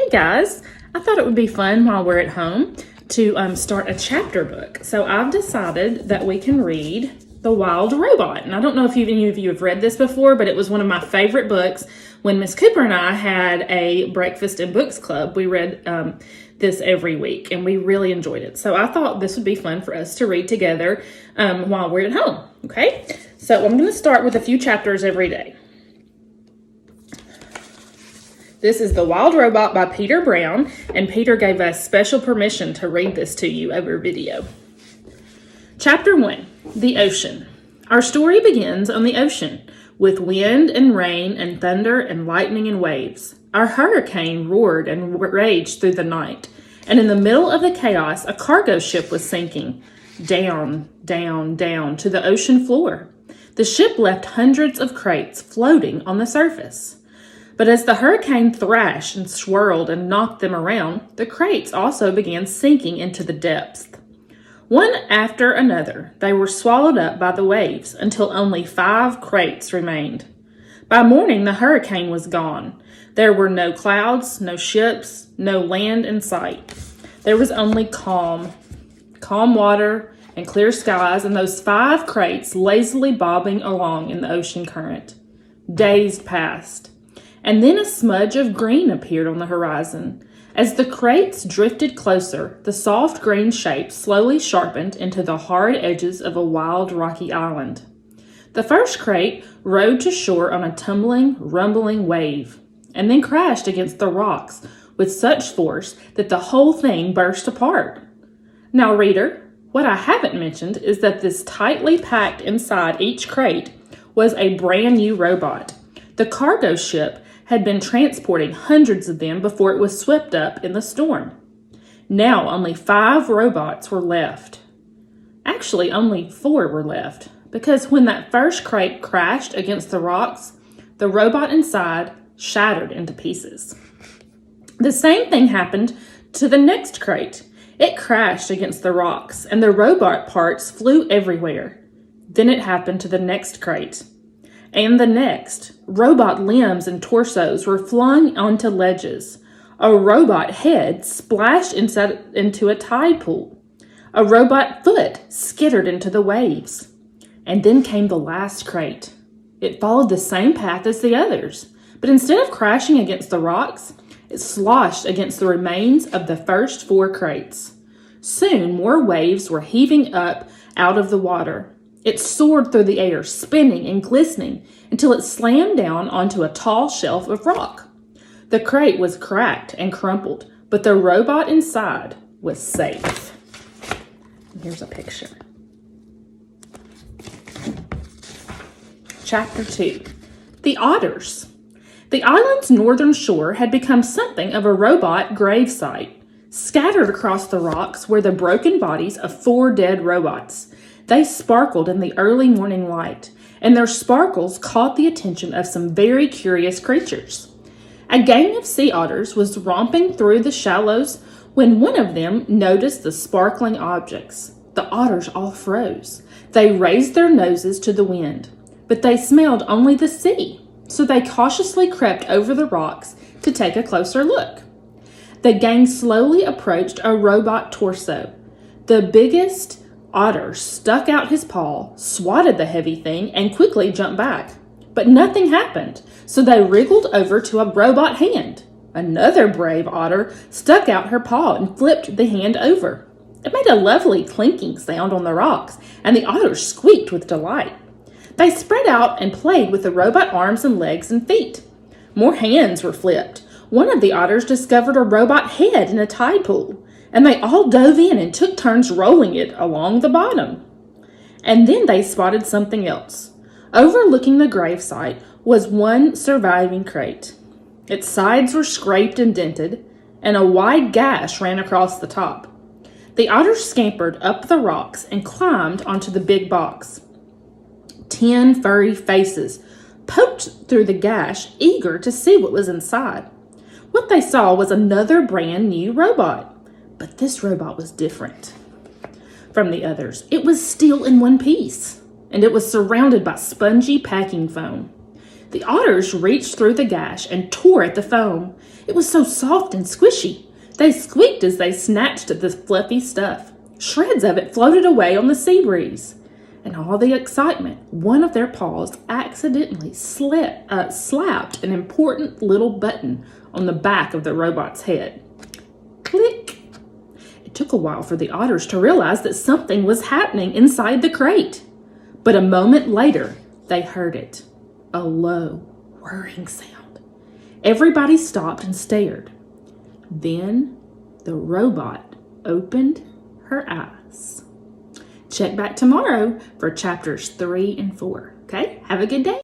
Hey guys, I thought it would be fun while we're at home to start a chapter book. So I've decided that we can read The Wild Robot. And I don't know if any of you have read this before, but it was one of my favorite books. When Miss Cooper and I had a breakfast and books club, we read this every week and we really enjoyed it. So I thought this would be fun for us to read together while we're at home. Okay, so I'm going to start with a few chapters every day. This is The Wild Robot by Peter Brown, and Peter gave us special permission to read this to you over video. Chapter 1, The Ocean. Our story begins on the ocean, with wind and rain and thunder and lightning and waves. Our hurricane roared and raged through the night, and in the middle of the chaos, a cargo ship was sinking, down, down, down to the ocean floor. The ship left hundreds of crates floating on the surface. But as the hurricane thrashed and swirled and knocked them around, the crates also began sinking into the depths. One after another, they were swallowed up by the waves until only 5 crates remained. By morning, the hurricane was gone. There were no clouds, no ships, no land in sight. There was only calm water and clear skies, and those 5 crates lazily bobbing along in the ocean current. Days passed. And then a smudge of green appeared on the horizon. As the crates drifted closer, the soft green shape slowly sharpened into the hard edges of a wild rocky island. The first crate rode to shore on a tumbling, rumbling wave, and then crashed against the rocks with such force that the whole thing burst apart. Now, reader, what I haven't mentioned is that this tightly packed inside each crate was a brand new robot. The cargo ship had been transporting hundreds of them before it was swept up in the storm. Now only 5 robots were left. Actually, only 4 were left, because when that first crate crashed against the rocks, the robot inside shattered into pieces. The same thing happened to the next crate. It crashed against the rocks, and the robot parts flew everywhere. Then it happened to the next crate. And the next. Robot limbs and torsos were flung onto ledges. A robot head splashed into a tide pool. A robot foot skittered into the waves. And then came the last crate. It followed the same path as the others, but instead of crashing against the rocks, it sloshed against the remains of the first 4 crates. Soon more waves were heaving up out of the water. It soared through the air, spinning and glistening, until it slammed down onto a tall shelf of rock. The crate was cracked and crumpled, but the robot inside was safe. Here's a picture. Chapter 2, The Otters. The island's northern shore had become something of a robot gravesite. Scattered across the rocks were the broken bodies of 4 dead robots. They sparkled in the early morning light, and their sparkles caught the attention of some very curious creatures. A gang of sea otters was romping through the shallows when one of them noticed the sparkling objects. The otters all froze. They raised their noses to the wind, but they smelled only the sea, so they cautiously crept over the rocks to take a closer look. The gang slowly approached a robot torso. The biggest otter stuck out his paw, swatted the heavy thing, and quickly jumped back. But nothing happened, so they wriggled over to a robot hand. Another brave otter stuck out her paw and flipped the hand over. It made a lovely clinking sound on the rocks, and the otters squeaked with delight. They spread out and played with the robot arms and legs and feet. More hands were flipped. One of the otters discovered a robot head in a tide pool, and they all dove in and took turns rolling it along the bottom. And then they spotted something else. Overlooking the gravesite was one surviving crate. Its sides were scraped and dented, and a wide gash ran across the top. The otters scampered up the rocks and climbed onto the big box. 10 furry faces poked through the gash, eager to see what was inside. What they saw was another brand new robot. But this robot was different from the others. It was still in one piece, and it was surrounded by spongy packing foam. The otters reached through the gash and tore at the foam. It was so soft and squishy. They squeaked as they snatched at the fluffy stuff. Shreds of it floated away on the sea breeze. In all the excitement, one of their paws accidentally slapped an important little button on the back of the robot's head. Click! It took a while for the otters to realize that something was happening inside the crate. But a moment later, they heard it. A low, whirring sound. Everybody stopped and stared. Then the robot opened her eyes. Check back tomorrow for chapters 3 and 4. Okay, have a good day.